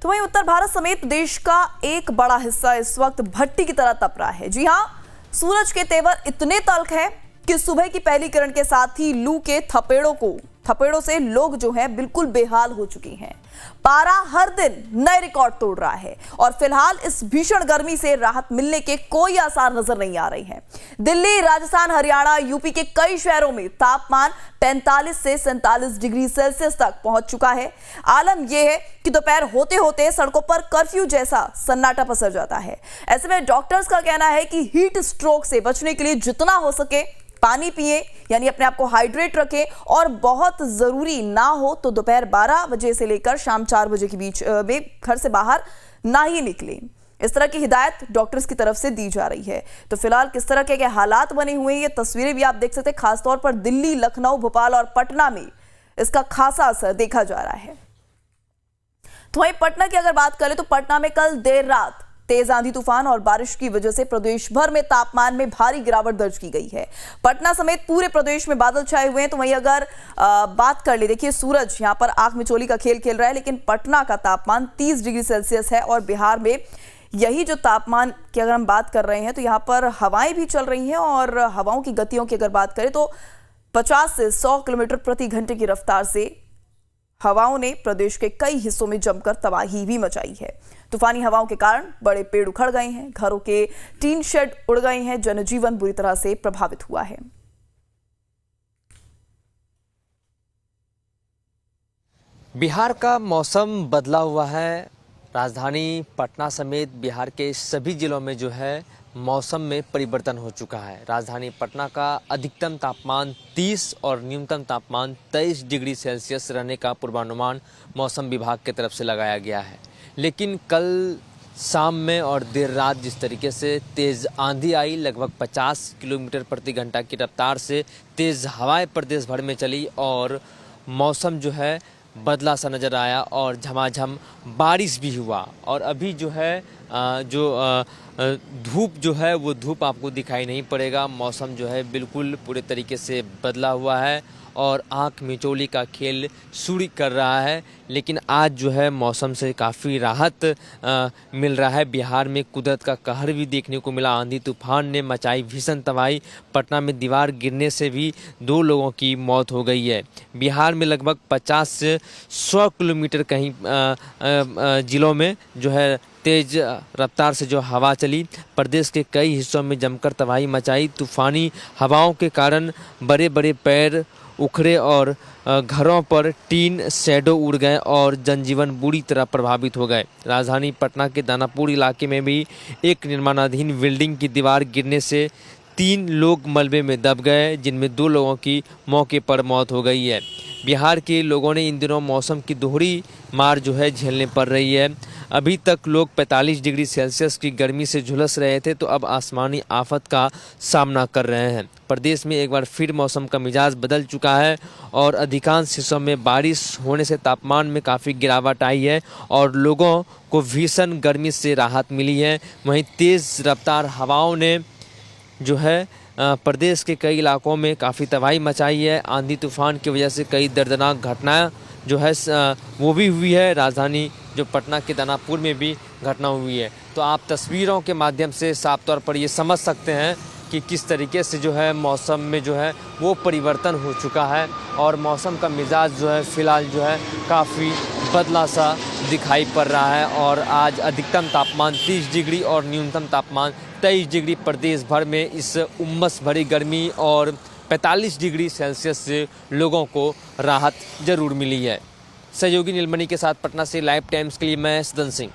तो वहीं उत्तर भारत समेत देश का एक बड़ा हिस्सा इस वक्त भट्टी की तरह तप रहा है। जी हां, सूरज के तेवर इतने तल्ख हैं कि सुबह की पहली किरण के साथ ही लू के थपेड़ों से लोग जो हैं बिल्कुल बेहाल हो चुके हैं। पारा हर दिन नए रिकॉर्ड तोड़ रहा है और फिलहाल इस भीषण गर्मी से राहत मिलने के कोई आसार नजर नहीं आ रहे हैं। दिल्ली, राजस्थान, हरियाणा, यूपी के कई शहरों में तापमान 45 से 47 डिग्री सेल्सियस तक पहुंच चुका है। आलम यह है कि दोपहर होते होते सड़कों पर कर्फ्यू जैसा सन्नाटा पसर जाता है। ऐसे में डॉक्टर्स का कहना है कि हीट स्ट्रोक से बचने के लिए जितना हो सके पानी पिए, यानी अपने आप को हाइड्रेट रखें और बहुत जरूरी ना हो तो दोपहर 12 बजे से लेकर शाम 4 बजे के बीच में घर से बाहर ना ही निकलें। इस तरह की हिदायत डॉक्टर्स की तरफ से दी जा रही है। तो फिलहाल किस तरह के हालात बने हुए हैं, ये तस्वीरें भी आप देख सकते हैं। खासतौर पर दिल्ली, लखनऊ, भोपाल और पटना में इसका खासा असर देखा जा रहा है। तो वहीं पटना की अगर बात करें तो पटना में कल देर रात तेज आंधी तूफान और बारिश की वजह से प्रदेश भर में तापमान में भारी गिरावट दर्ज की गई है। पटना समेत पूरे प्रदेश में बादल छाए हुए हैं। तो वहीं अगर बात कर ले, देखिए सूरज यहां पर आंख मिचौली का खेल खेल रहा है, लेकिन पटना का तापमान 30 डिग्री सेल्सियस है और बिहार में यही जो तापमान की अगर हम बात कर रहे हैं तो यहाँ पर हवाएं भी चल रही हैं और हवाओं की गतियों की अगर बात करें तो 50 से 100 किलोमीटर प्रति घंटे की रफ्तार से हवाओं ने प्रदेश के कई हिस्सों में जमकर तबाही भी मचाई है। तूफानी हवाओं के कारण बड़े पेड़ उखड़ गए हैं, घरों के टीन शेड उड़ गए हैं, जनजीवन बुरी तरह से प्रभावित हुआ है। बिहार का मौसम बदला हुआ है। राजधानी पटना समेत बिहार के सभी जिलों में जो है मौसम में परिवर्तन हो चुका है। राजधानी पटना का अधिकतम तापमान 30 और न्यूनतम तापमान 23 डिग्री सेल्सियस रहने का पूर्वानुमान मौसम विभाग की तरफ से लगाया गया है। लेकिन कल शाम में और देर रात जिस तरीके से तेज़ आंधी आई, लगभग 50 किलोमीटर प्रति घंटा की रफ्तार से तेज़ हवाएं प्रदेश भर में चली और मौसम जो है बदला सा नज़र आया और झमाझम बारिश भी हुआ। और अभी जो है धूप जो है वो धूप आपको दिखाई नहीं पड़ेगा। मौसम जो है बिल्कुल पूरे तरीके से बदला हुआ है और आँख मिचौली का खेल शुरू कर रहा है। लेकिन आज जो है मौसम से काफ़ी राहत मिल रहा है। बिहार में कुदरत का कहर भी देखने को मिला। आंधी तूफान ने मचाई भीषण तबाही। पटना में दीवार गिरने से भी 2 लोगों की मौत हो गई है। बिहार में लगभग 50 से 100 किलोमीटर कहीं जिलों में जो है तेज रफ्तार से जो हवा चली। प्रदेश के कई हिस्सों में जमकर तबाही मचाई। तूफानी हवाओं के कारण बड़े बड़े पेड़ उखड़े और घरों पर टीन शेडो उड़ गए और जनजीवन बुरी तरह प्रभावित हो गए। राजधानी पटना के दानापुर इलाके में भी एक निर्माणाधीन बिल्डिंग की दीवार गिरने से 3 लोग मलबे में दब गए, जिनमें 2 लोगों की मौके पर मौत हो गई है। बिहार के लोगों ने इन दिनों मौसम की दोहरी मार जो है झेलने पड़ रही है। अभी तक लोग 45 डिग्री सेल्सियस की गर्मी से झुलस रहे थे, तो अब आसमानी आफत का सामना कर रहे हैं। प्रदेश में एक बार फिर मौसम का मिजाज बदल चुका है और अधिकांश हिस्सों में बारिश होने से तापमान में काफ़ी गिरावट आई है और लोगों को भीषण गर्मी से राहत मिली है। वहीं तेज़ रफ्तार हवाओं ने जो है प्रदेश के कई इलाकों में काफ़ी तबाही मचाई है। आंधी तूफान की वजह से कई दर्दनाक घटनाएं जो है वो भी हुई है। राजधानी जो पटना के दानापुर में भी घटना हुई है। तो आप तस्वीरों के माध्यम से साफ तौर पर ये समझ सकते हैं कि किस तरीके से जो है मौसम में जो है वो परिवर्तन हो चुका है और मौसम का मिजाज जो है फ़िलहाल जो है काफ़ी बदला सा दिखाई पड़ रहा है। और आज अधिकतम तापमान 30 डिग्री और न्यूनतम तापमान 23 डिग्री प्रदेश भर में इस उमस भरी गर्मी और 45 डिग्री सेल्सियस से लोगों को राहत जरूर मिली है। सहयोगी नीलमणि के साथ पटना से लाइव टाइम्स के लिए मैं सदन सिंह।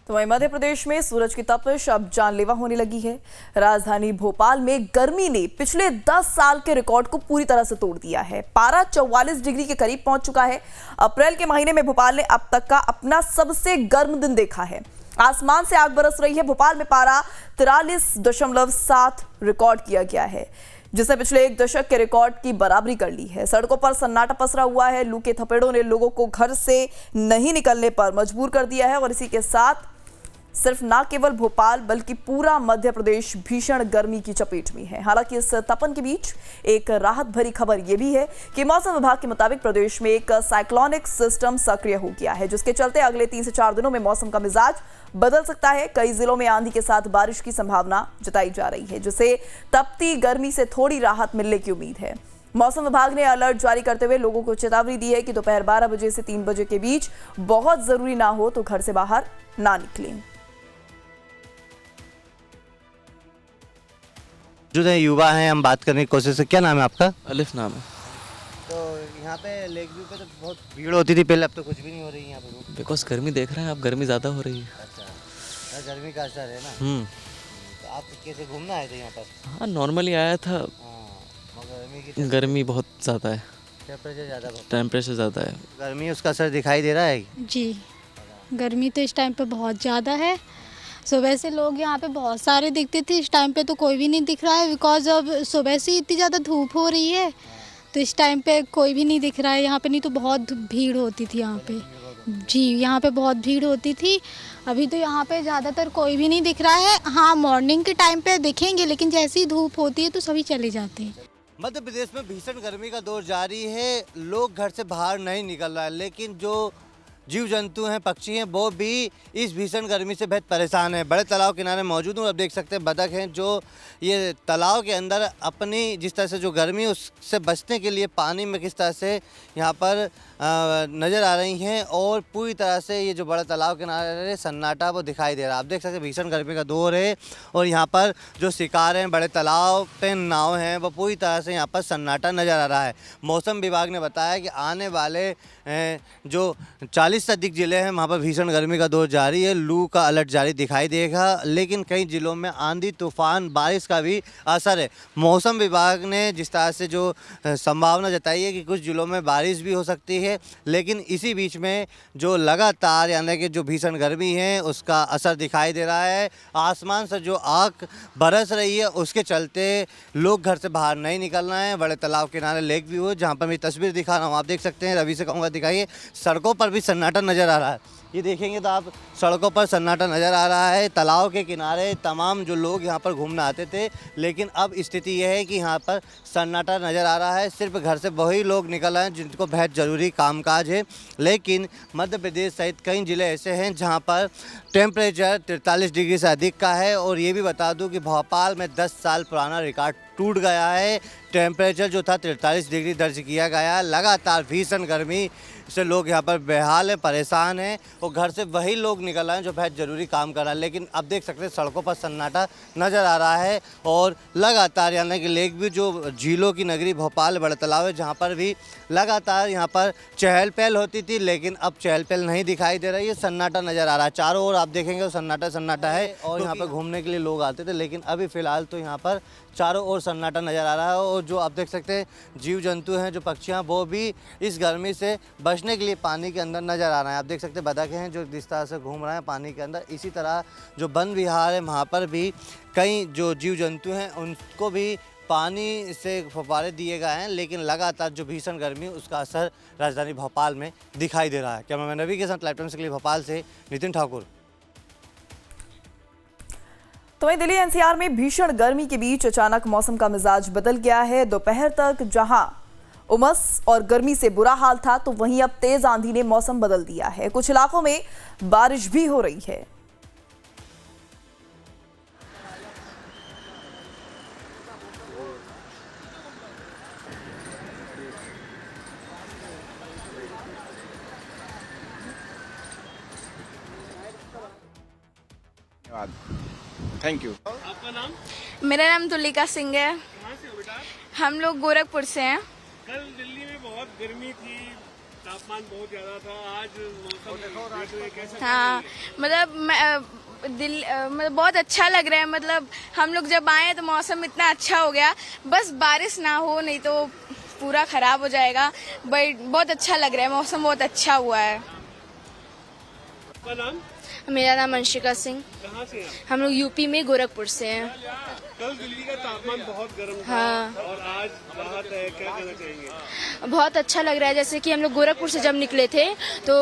तो वहीं मध्य प्रदेश में सूरज की तपिश अब जानलेवा होने लगी है। राजधानी भोपाल में गर्मी ने पिछले 10 साल के रिकॉर्ड को पूरी तरह से तोड़ दिया है। पारा 44 डिग्री के करीब पहुंच चुका है। अप्रैल के महीने में भोपाल ने अब तक का अपना सबसे गर्म दिन देखा है। आसमान से आग बरस रही है। भोपाल में पारा 43.7 रिकॉर्ड किया गया है, जिसने पिछले 1 दशक के रिकॉर्ड की बराबरी कर ली है। सड़कों पर सन्नाटा पसरा हुआ है। लू के थपेड़ों ने लोगों को घर से नहीं निकलने पर मजबूर कर दिया है और इसी के साथ सिर्फ ना केवल भोपाल बल्कि पूरा मध्य प्रदेश भीषण गर्मी की चपेट में है। हालांकि इस तपन के बीच एक राहत भरी खबर यह भी है कि मौसम विभाग के मुताबिक प्रदेश में एक साइक्लोनिक सिस्टम सक्रिय हो गया है, जिसके चलते अगले 3 से 4 दिनों में मौसम का मिजाज बदल सकता है। कई जिलों में आंधी के साथ बारिश की संभावना जताई जा रही है, जिससे तपती गर्मी से थोड़ी राहत मिलने की उम्मीद है। मौसम विभाग ने अलर्ट जारी करते हुए लोगों को चेतावनी दी है कि दोपहर 12 बजे से 3 बजे के बीच बहुत जरूरी ना हो तो घर से बाहर ना निकलें। जो युवा हैं, हम बात करने की कोशिश है। क्या नाम है आपका? अलिफ नाम है। तो यहाँ पे लेक व्यू पे तो बहुत भीड़ होती थी पहले, अब तो कुछ भी नहीं हो रही है यहाँ पे। बिकॉज गर्मी देख रहे हैं आप, गर्मी ज़्यादा हो रही है। अच्छा, गर्मी का असर है ना। तो आप कैसे घूमना आए थे यहाँ पर? हाँ, नॉर्मली आया था। मगर गर्मी बहुत ज़्यादा है, टेम्परेचर ज़्यादा है। गर्मी उसका असर दिखाई दे रहा है जी। गर्मी तो इस टाइम पे बहुत ज़्यादा है। सुबह से लोग यहाँ पे बहुत सारे दिखते थे, इस टाइम पे तो कोई भी नहीं दिख रहा है। बिकॉज अब सुबह से इतनी ज़्यादा धूप हो रही है तो इस टाइम पे कोई भी नहीं दिख रहा है यहाँ पे। नहीं तो बहुत भीड़ होती थी यहाँ पे। जी, यहाँ पे बहुत भीड़ होती थी। अभी तो यहाँ पे ज़्यादातर कोई भी नहीं दिख रहा है। हाँ, मॉर्निंग के टाइम पे दिखेंगे, लेकिन जैसे ही धूप होती है तो सभी चले जाते हैं। मध्य प्रदेश में भीषण गर्मी का दौर जारी है। लोग घर से बाहर नहीं निकल रहा है, लेकिन जो जीव जंतु हैं, पक्षी हैं, वो भी इस भीषण गर्मी से बेहद परेशान हैं। बड़े तालाब किनारे मौजूद हूँ। अब देख सकते हैं बतख हैं जो ये तालाब के अंदर अपनी जिस तरह से जो गर्मी उससे बचने के लिए पानी में किस तरह से यहाँ पर नज़र आ रही हैं, और पूरी तरह से ये जो बड़ा तालाब किनारे सन्नाटा वो दिखाई दे रहा है। आप देख सकते हैं भीषण गर्मी का दौर है, और यहाँ पर जो शिकार हैं, बड़े तालाब पे नाव हैं, वो पूरी तरह से यहाँ पर सन्नाटा नज़र आ रहा है। मौसम विभाग ने बताया कि आने वाले जो 40 से अधिक ज़िले हैं वहाँ पर भीषण गर्मी का दौर जारी है। लू का अलर्ट जारी दिखाई देगा, लेकिन कई ज़िलों में आंधी, तूफान, बारिश का भी असर है। मौसम विभाग ने जिस तरह से जो संभावना जताई है कि कुछ ज़िलों में बारिश भी हो सकती है, लेकिन इसी बीच में जो लगातार यानी कि जो भीषण गर्मी है उसका असर दिखाई दे रहा है। आसमान से जो आग बरस रही है उसके चलते लोग घर से बाहर नहीं निकलना है। बड़े तालाब किनारे लेक व्यू है, जहाँ पर मैं तस्वीर दिखा रहा हूँ। आप देख सकते हैं, रवि से कहूँगा दिखाइए। सड़कों पर भी सन्नाटा नज़र आ रहा है। ये देखेंगे तो आप सड़कों पर सन्नाटा नज़र आ रहा है। तालाब के किनारे तमाम जो लोग यहाँ पर घूमने आते थे, लेकिन अब स्थिति यह है कि यहाँ पर सन्नाटा नज़र आ रहा है। सिर्फ घर से वही लोग निकल रहे हैं जिनको बेहद ज़रूरी कामकाज है। लेकिन मध्य प्रदेश सहित कई ज़िले ऐसे हैं जहाँ पर टेम्परेचर 43 डिग्री से अधिक का है। और ये भी बता दूँ कि भोपाल में 10 साल पुराना रिकॉर्ड टूट गया है। टेम्परेचर जो था 43 डिग्री दर्ज किया गया है। लगातार भीषण गर्मी से लोग यहाँ पर बेहाल हैं, परेशान हैं, और घर से वही लोग निकल रहे हैं जो बेहद ज़रूरी काम कर रहा है। लेकिन अब देख सकते हैं सड़कों पर सन्नाटा नज़र आ रहा है, और लगातार यानी कि लेक भी जो झीलों की नगरी भोपाल बड़ा तालाब है, जहाँ पर भी लगातार यहाँ पर चहल पहल होती थी, लेकिन अब चहल पहल नहीं दिखाई दे रही है। सन्नाटा नज़र आ रहा है चारों ओर। आप देखेंगे तो सन्नाटा है, और यहाँ पर घूमने के लिए लोग आते थे, लेकिन अभी फ़िलहाल तो यहाँ पर चारों ओर सन्नाटा नज़र आ रहा है। और जो आप देख सकते हैं जीव जंतु हैं, जो पक्षियाँ, वो भी इस गर्मी से बचने के लिए पानी के अंदर नज़र आ रहे हैं। आप देख सकते हैं बतखें हैं जो जिस तरह से घूम रहे हैं पानी के अंदर। इसी तरह जो वन विहार है वहाँ पर भी कई जो जीव जंतु हैं उनको भी पानी से फव्वारे दिए गए हैं, लेकिन लगातार जो भीषण गर्मी उसका असर राजधानी भोपाल में दिखाई दे रहा है। कैमरामैन रवि के साथ लाइव टाइम्स के लिए भोपाल से नितिन ठाकुर। तो वहीं दिल्ली एनसीआर में भीषण गर्मी के बीच अचानक मौसम का मिजाज बदल गया है। दोपहर तक जहां उमस और गर्मी से बुरा हाल था, तो वहीं अब तेज आंधी ने मौसम बदल दिया है। कुछ इलाकों में बारिश भी हो रही है। Thank you. आपका नाम? मेरा नाम तुलिका सिंह है। कहाँ से हो बेटा? हम लोग गोरखपुर से हैं। कल दिल्ली में बहुत गर्मी थी, तापमान बहुत ज्यादा था। आज मौसम कैसा? हाँ, मतलब मतलब बहुत अच्छा लग रहा है। मतलब हम लोग जब आए तो मौसम इतना अच्छा हो गया, बस बारिश ना हो, नहीं तो पूरा खराब हो जाएगा। बट बहुत अच्छा लग रहा है, मौसम बहुत अच्छा हुआ है। आपका नाम? मेरा नाम अंशिका सिंह। कहाँ से हैं हम लोग यूपी में गोरखपुर से हैं। कल दिल्ली का तापमान बहुत गर्म था हाँ। और आज राहत है, क्या कहना चाहेंगे? बहुत अच्छा लग रहा है। जैसे कि हम लोग गोरखपुर से जब निकले थे तो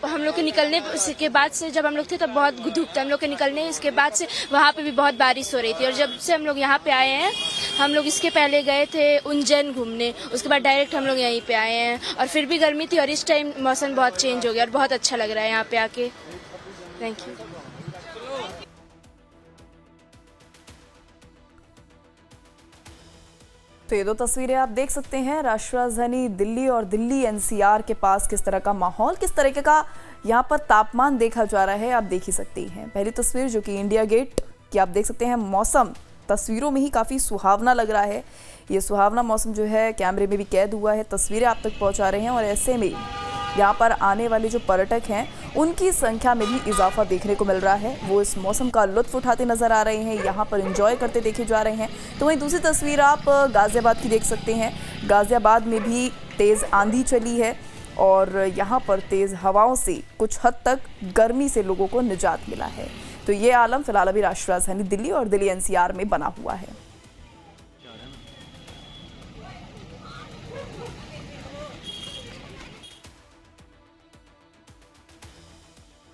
हम लोग के निकलने के बाद से जब हम लोग थे तब बहुत धूप था। हम लोग के निकलने इसके बाद से वहाँ पे भी बहुत बारिश हो रही थी। और जब से हम लोग यहाँ पे आए हैं, हम लोग इसके पहले गए थे उज्जैन घूमने, उसके बाद डायरेक्ट हम लोग यहीं पे आए हैं। और फिर भी गर्मी थी और इस टाइम मौसम बहुत चेंज हो गया और बहुत अच्छा लग रहा है यहाँ पे आके। Thank you. तो ये दो तस्वीरें आप देख सकते हैं, राष्ट्रीय राजधानी दिल्ली और दिल्ली एनसीआर के पास किस तरह का माहौल, किस तरीके का यहाँ पर तापमान देखा जा रहा है, आप देख ही सकते हैं। पहली तस्वीर जो कि इंडिया गेट की आप देख सकते हैं, मौसम तस्वीरों में ही काफ़ी सुहावना लग रहा है। ये सुहावना मौसम जो है कैमरे में भी कैद हुआ है, तस्वीरें आप तक पहुँचा रहे हैं। और ऐसे में यहाँ पर आने वाले जो पर्यटक हैं उनकी संख्या में भी इजाफा देखने को मिल रहा है। वो इस मौसम का लुत्फ उठाते नजर आ रहे हैं, यहाँ पर एंजॉय करते देखे जा रहे हैं। तो वहीं दूसरी तस्वीर आप गाज़ियाबाद की देख सकते हैं। गाज़ियाबाद में भी तेज़ आंधी चली है और यहाँ पर तेज़ हवाओं से कुछ हद तक गर्मी से लोगों को निजात मिला है। तो ये आलम फिलहाल अभी राष्ट्रीय राजधानी दिल्ली और दिल्ली एनसीआर में बना हुआ है।